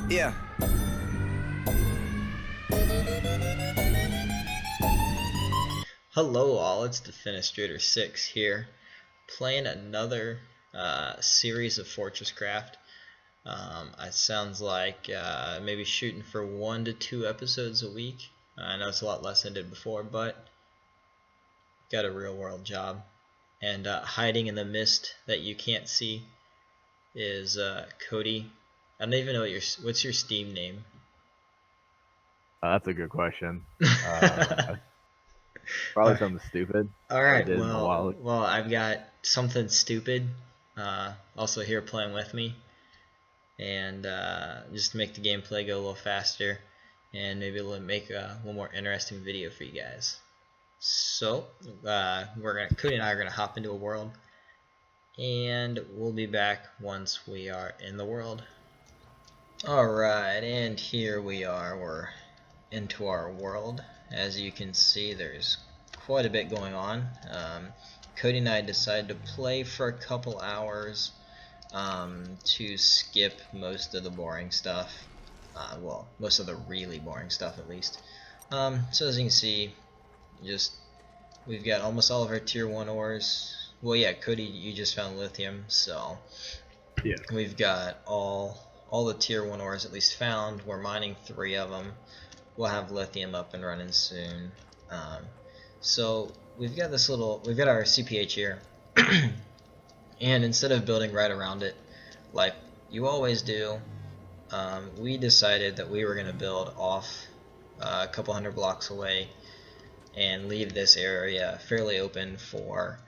Yeah. Hello all, it's Defenestrator 6 here, playing another series of Fortress Craft. It sounds like maybe shooting for 1 to 2 episodes a week. I know it's a lot less than I did before, but got a real world job. And hiding in the mist that you can't see is Cody. I don't even know what's your Steam name. That's a good question. Probably something stupid. All I right, did a while ago. well, I've got something stupid also here playing with me, and just to make the gameplay go a little faster, and maybe make a little more interesting video for you guys. So Cody and I are gonna hop into a world, and we'll be back once we are in the world. All right, and here we are. We're into our world. As you can see, there's quite a bit going on. Cody and I decided to play for a couple hours to skip most of the boring stuff. Well, most of the really boring stuff at least. So as you can see, we've got almost all of our tier 1 ores. Well, yeah, Cody, you just found lithium, so Yeah. we've got all the tier 1 ores at least found. We're mining 3 of them. We'll have lithium up and running soon. So we've got our CPH here, and instead of building right around it like you always do, we decided that we were going to build off a couple hundred blocks away and leave this area fairly open for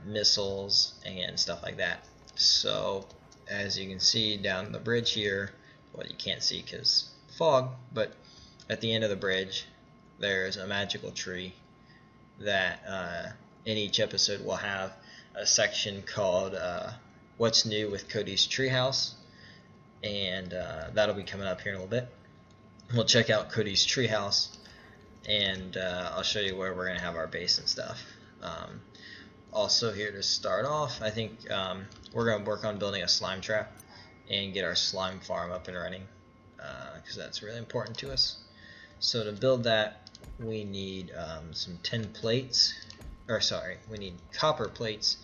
missiles and stuff like that. So as you can see down the bridge here, well, you can't see because fog, but at the end of the bridge there's a magical tree that in each episode we'll have a section called What's New with Cody's Treehouse, and that'll be coming up here in a little bit. We'll check out Cody's treehouse, and I'll show you where we're going to have our base and stuff. Also here to start off, I think we're going to work on building a slime trap and get our slime farm up and running, because that's really important to us. So to build that, we need some tin plates, or sorry, we need copper plates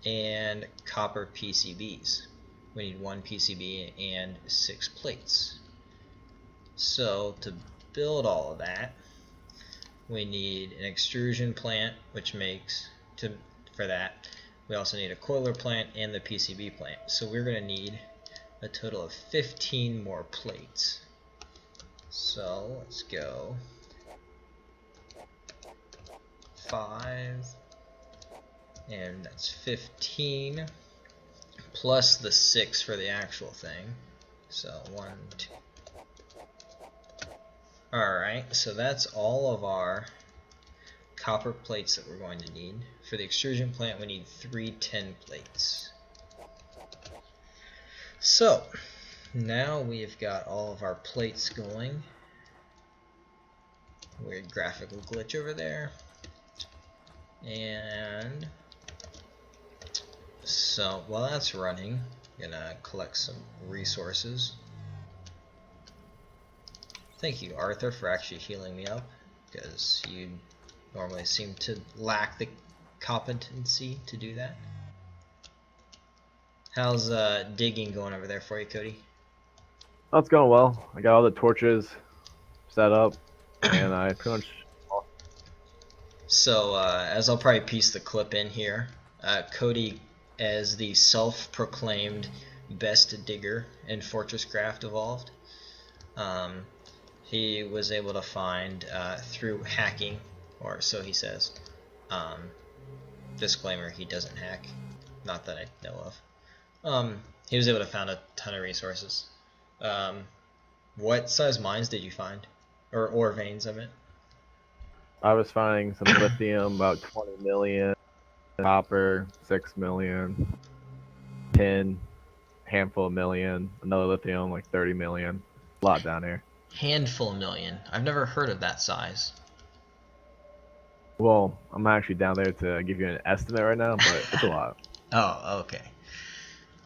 and copper PCBs. We need 1 PCB and 6 plates. So to build all of that, we need an extrusion plant, which makes for that. We also need a coiler plant and the PCB plant. So we're going to need a total of 15 more plates. So let's go 5, and that's 15 plus the 6 for the actual thing. So 1, 2. Alright, so that's all of our copper plates that we're going to need. For the extrusion plant, we need 3 tin plates. So now we've got all of our plates going. Weird graphical glitch over there. And so while that's running, I'm gonna collect some resources. Thank you, Arthur, for actually healing me up, because you normally seem to lack the competency to do that. How's digging going over there for you, Cody? Oh, it's going well. I got all the torches set up, and I pretty much. So as I'll probably piece the clip in here, Cody, as the self-proclaimed best digger in Fortress Craft Evolved, he was able to find through hacking, or so he says. Disclaimer: he doesn't hack, not that I know of. He was able to find a ton of resources. What size mines did you find, or ore veins? I meant. I was finding some lithium, about 20 million, copper, 6 million, tin, handful of million, another lithium, like 30 million. A lot down here. Handful million. I've never heard of that size. Well, I'm actually down there to give you an estimate right now, but it's a lot. Oh, okay.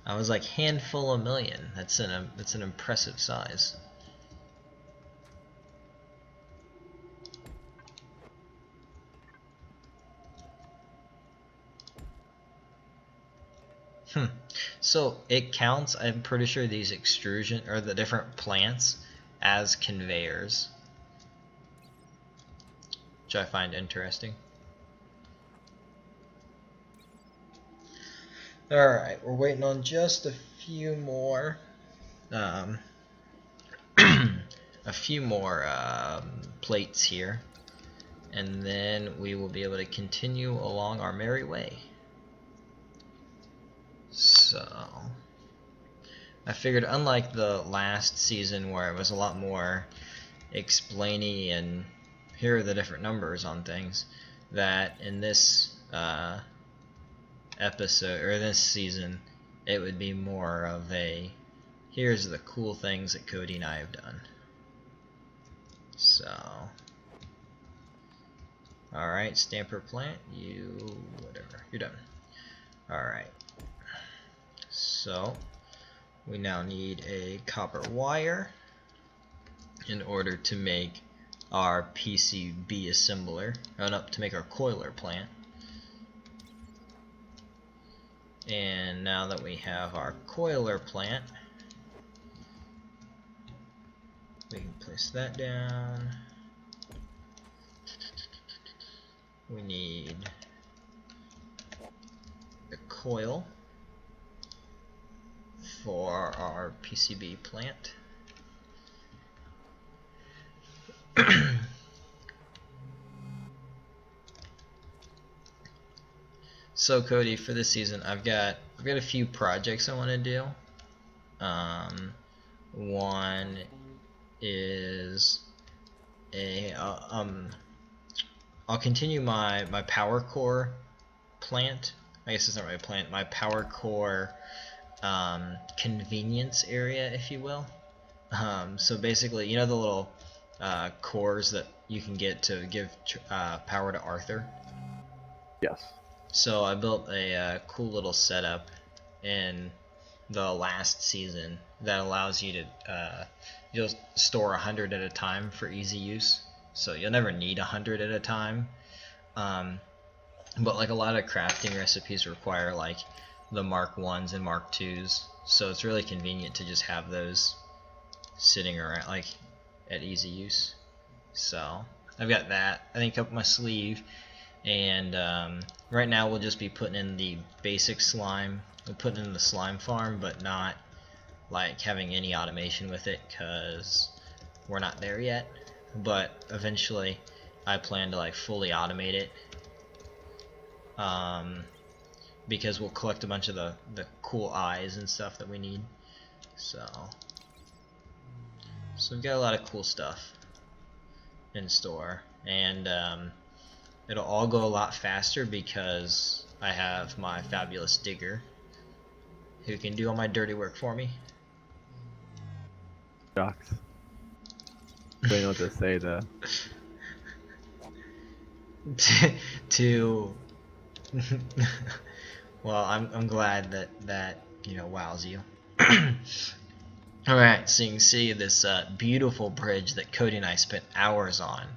I was like handful of million. That's an impressive size. So it counts, I'm pretty sure, these extrusion or the different plants as conveyors, which I find interesting. Alright, we're waiting on just a few more a few more plates here, and then we will be able to continue along our merry way. So I figured, unlike the last season where it was a lot more explainy and here are the different numbers on things, that in this episode or this season it would be more of a here's the cool things that Cody and I have done. So alright, Stamper plant, whatever, you're done. Alright, so we now need a copper wire in order to make our PCB assembler, to make our coiler plant. And now that we have our coiler plant, we can place that down. We need a coil for our PCB plant. So Cody, for this season, I've got a few projects I want to do. One is I'll continue my power core plant. I guess it's not really a plant. My power core convenience area, if you will. So basically, you know the little cores that you can get to give power to Arthur? Yes. So I built a cool little setup in the last season that allows you to you'll store 100 at a time for easy use. So you'll never need 100 at a time. But like a lot of crafting recipes require like the Mark 1s and Mark 2s. So it's really convenient to just have those sitting around like at easy use. So I've got that, I think, up my sleeve. And right now we'll just be putting in the basic slime. We'll put in the slime farm, but not like having any automation with it because we're not there yet. But eventually I plan to like fully automate it, because we'll collect a bunch of the cool eyes and stuff that we need. So we've got a lot of cool stuff in store, and it'll all go a lot faster because I have my fabulous digger who can do all my dirty work for me. Shucks. I don't know what to say though. Well, I'm glad that you know wows you. Alright, so you can see this beautiful bridge that Cody and I spent hours on.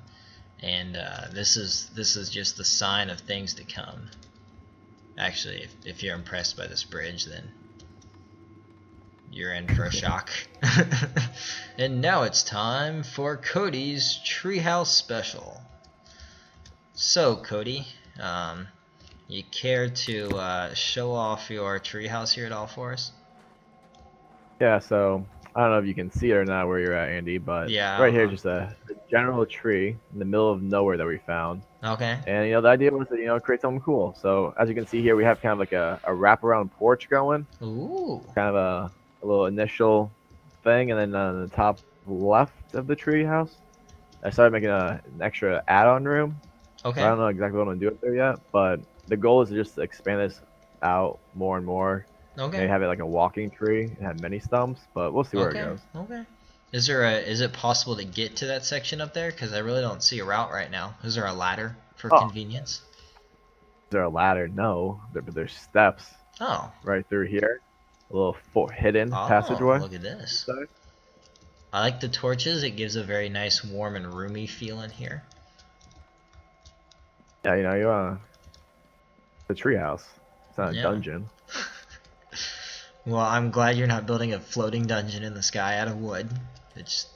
And this is just the sign of things to come. Actually, if you're impressed by this bridge, then you're in for a shock. And now it's time for Cody's Treehouse Special. So Cody, you care to show off your treehouse here at all for us? Yeah, so I don't know if you can see it or not where you're at, Andy, but yeah, right here, just a general tree in the middle of nowhere that we found. Okay. And the idea was to create something cool. So as you can see here, we have kind of like a wraparound porch going. Ooh. Kind of a little initial thing, and then on the top left of the tree house, I started making an extra add-on room. Okay. So I don't know exactly what I'm gonna do up there yet, but the goal is to just expand this out more and more. Okay. Maybe have it like a walking tree and have many stumps, but we'll see where it goes. Okay. Is it possible to get to that section up there? Because I really don't see a route right now. Is there a ladder for convenience? Is there a ladder? No, but there's steps. Oh. Right through here. A little hidden Oh, passageway. look at this. So, I like the torches. It gives a very nice, warm and roomy feel in here. yeah, the treehouse. It's not a Yeah. dungeon. Well, I'm glad you're not building a floating dungeon in the sky out of wood. It just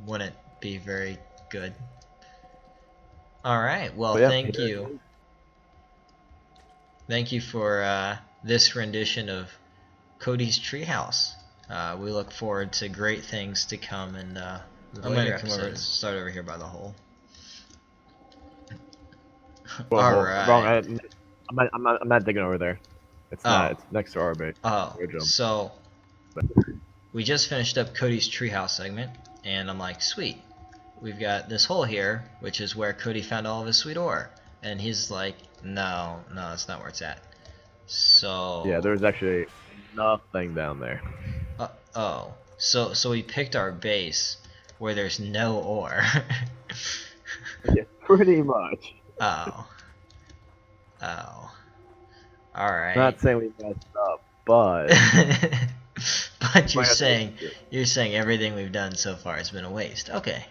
wouldn't be very good. Alright, well, But yeah, thank here you. it is. Thank you for this rendition of Cody's Treehouse. We look forward to great things to come, and I'm going to come over, start over here by the hole. Whoa, wrong. Alright. I'm not digging over there. It's not. Oh. It's next to our base. Oh, Go jump. so we just finished up Cody's Treehouse segment, and I'm like, sweet. We've got this hole here, which is where Cody found all of his sweet ore. And he's like, no, that's not where it's at. So Yeah, there's actually nothing down there. oh, so we picked our base where there's no ore. Yeah, pretty much. Oh, all right. Not saying we messed up, but but you're saying everything we've done so far has been a waste. Okay.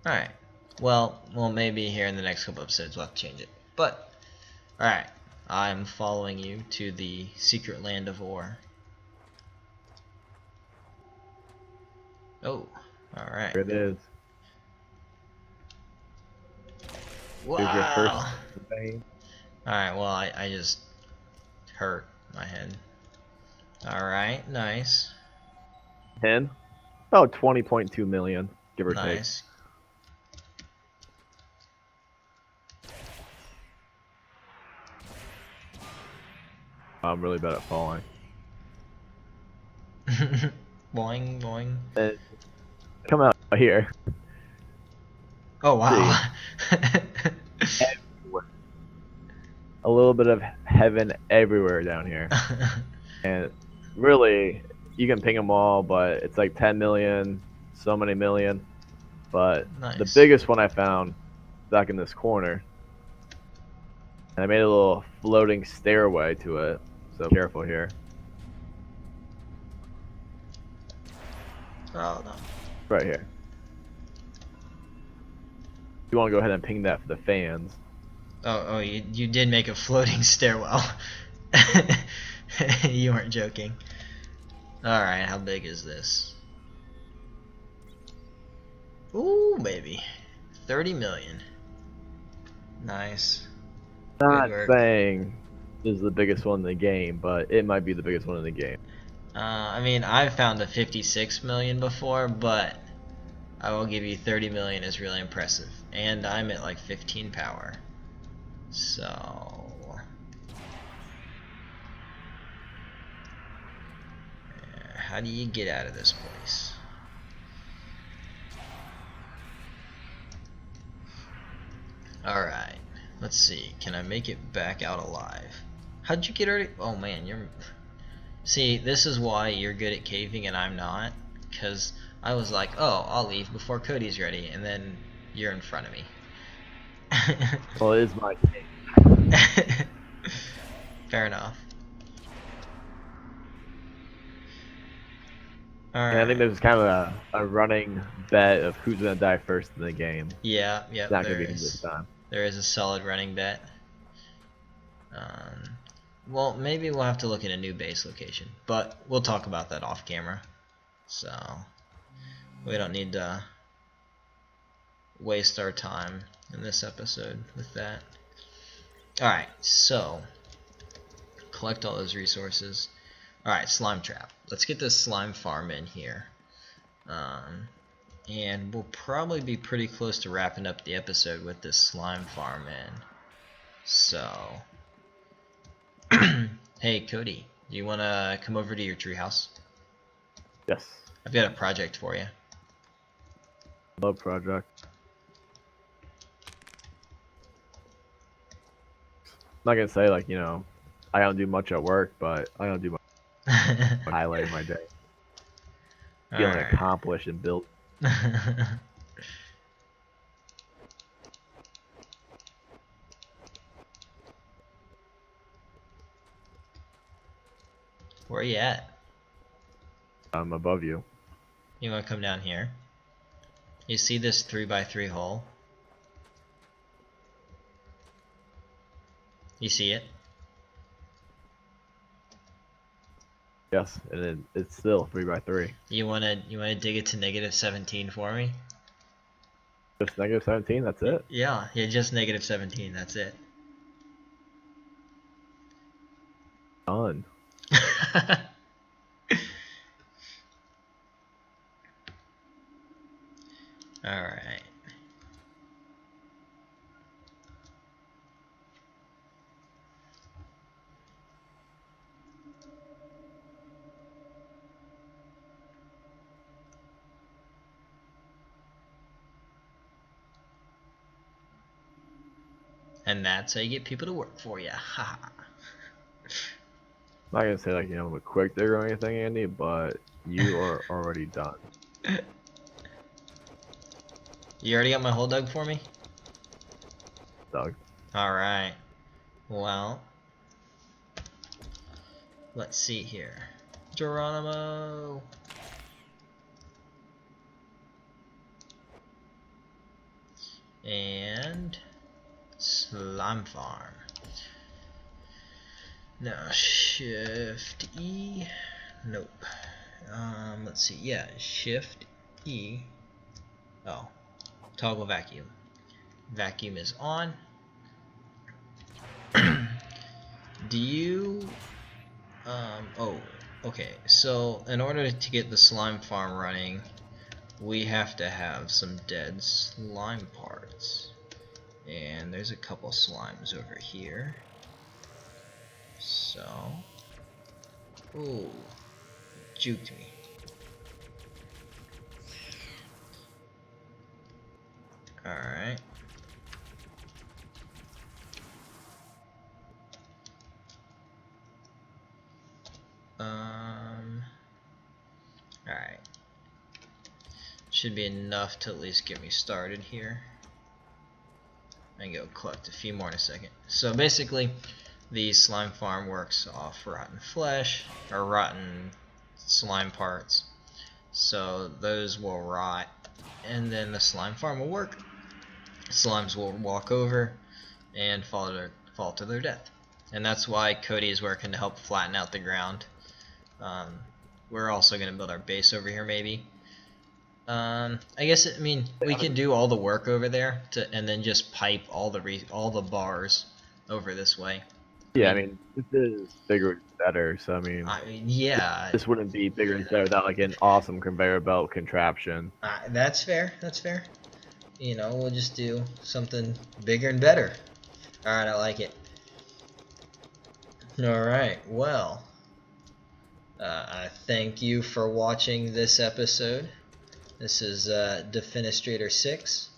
All right. Well, maybe here in the next couple episodes we'll have to change it. But all right, I'm following you to the secret land of ore. Oh, all right. here it is. Wow. Here's your first vein. Alright, well, I just hurt my head. Alright, nice. 10? Oh, 20.2 million, give or take. Nice. I'm really bad at falling. Boing, boing. And come out here. Oh, wow. A little bit of heaven everywhere down here. And really, you can ping them all, but it's like 10 million, so many million. But Nice. the biggest one I found back in this corner. And I made a little floating stairway to it, so careful here. Oh, no. Right here. You want to go ahead and ping that for the fans. Oh, you did make a floating stairwell. You weren't joking. Alright, how big is this? Ooh, baby. 30 million. Nice. Not work. saying this is the biggest one in the game, but it might be the biggest one in the game. I mean, I've found a 56 million before, but I will give you 30 million is really impressive. And I'm at like 15 power. So how do you get out of this place? Alright, let's see. Can I make it back out alive? How'd you get already? Oh man, you're... See, this is why you're good at caving and I'm not. Because I was like, oh, I'll leave before Cody's ready. And then you're in front of me. Well, it is my game. Fair enough. And I think there's kind of a running bet of who's going to die first in the game. Yeah, It's not going to be this time. There is a solid running bet. Well, maybe we'll have to look at a new base location, but we'll talk about that off camera. So we don't need to waste our time in this episode with that. Alright, so collect all those resources. Alright, slime trap. Let's get this slime farm in here. And we'll probably be pretty close to wrapping up the episode with this slime farm in. So, hey Cody, do you want to come over to your treehouse? Yes. I've got a project for you. Love project. I'm not going to say, like, I don't do much at work, but I don't do much highlighting my day. Feeling Alright. accomplished and built. Where are you at? I'm above you. You want to come down here? You see this 3x3 hole? You see it? Yes, and it's still 3x3. You wanna dig it to -17 for me? Just -17. That's it. Yeah, just -17. That's it. Done. All right. And that's how you get people to work for you. Ha. I'm not gonna say like I'm a quick digger or anything, Andy, but you are already done. You already got my hole dug for me? Doug. Alright. Well, let's see here. Geronimo! And slime farm. Now shift E. Nope. Let's see. Yeah, shift E. Oh, toggle vacuum. Vacuum is on. Do you oh, okay. So in order to get the slime farm running, we have to have some dead slime parts. And there's a couple slimes over here. So, ooh, juked me. Alright. Alright. Should be enough to at least get me started here. I can go collect a few more in a second. So basically, the slime farm works off rotten flesh, or rotten slime parts. So those will rot, and then the slime farm will work. Slimes will walk over and fall to their death. And that's why Cody is working to help flatten out the ground. We're also going to build our base over here maybe. I guess we could do all the work over there and then just pipe all the bars over this way. Yeah, I mean this is bigger and better. So I mean, yeah, this wouldn't be bigger and better without like an awesome conveyor belt contraption. That's fair. That's fair. We'll just do something bigger and better. All right, I like it. All right, well, I thank you for watching this episode. This is Defenestrator 6.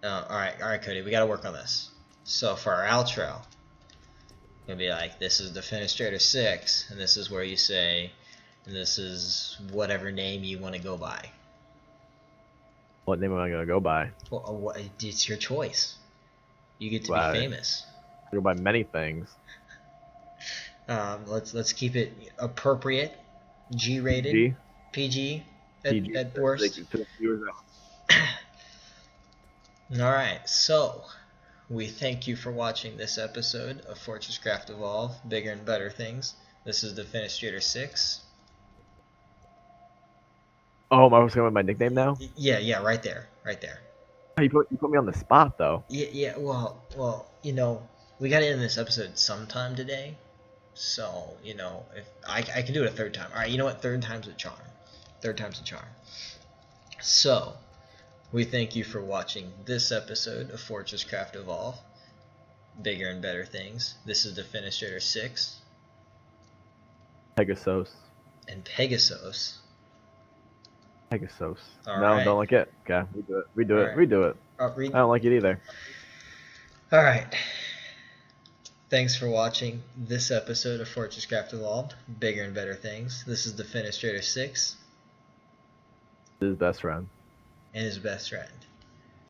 Alright, Cody, we gotta work on this. So for our outro, it's gonna be like, this is Defenestrator 6, and this is where you say, and this is whatever name you want to go by. What name am I gonna go by? Well, it's your choice. You get to be famous. I go by many things. Let's keep it appropriate, G-rated, PG at worst. Alright, so we thank you for watching this episode of Fortress Craft Evolve, Bigger and Better Things. This is Defenestrator 6. Oh, am I going with my nickname now? Yeah, right there. Oh, you put me on the spot though. Yeah. Well, we got to end this episode sometime today. So, if I can do it a third time. Alright, you know what? Third time's a charm. So, we thank you for watching this episode of Fortress Craft Evolve, Bigger and Better Things. This is Defenestrator 6. Pegasus. And Pegasus. Pegasus. All no, right. Don't like it. Okay, redo it. I don't like it either. Alright. Thanks for watching this episode of Fortress Craft Evolved, Bigger and Better Things. This is Defenestrator 6. His best friend. And his best friend.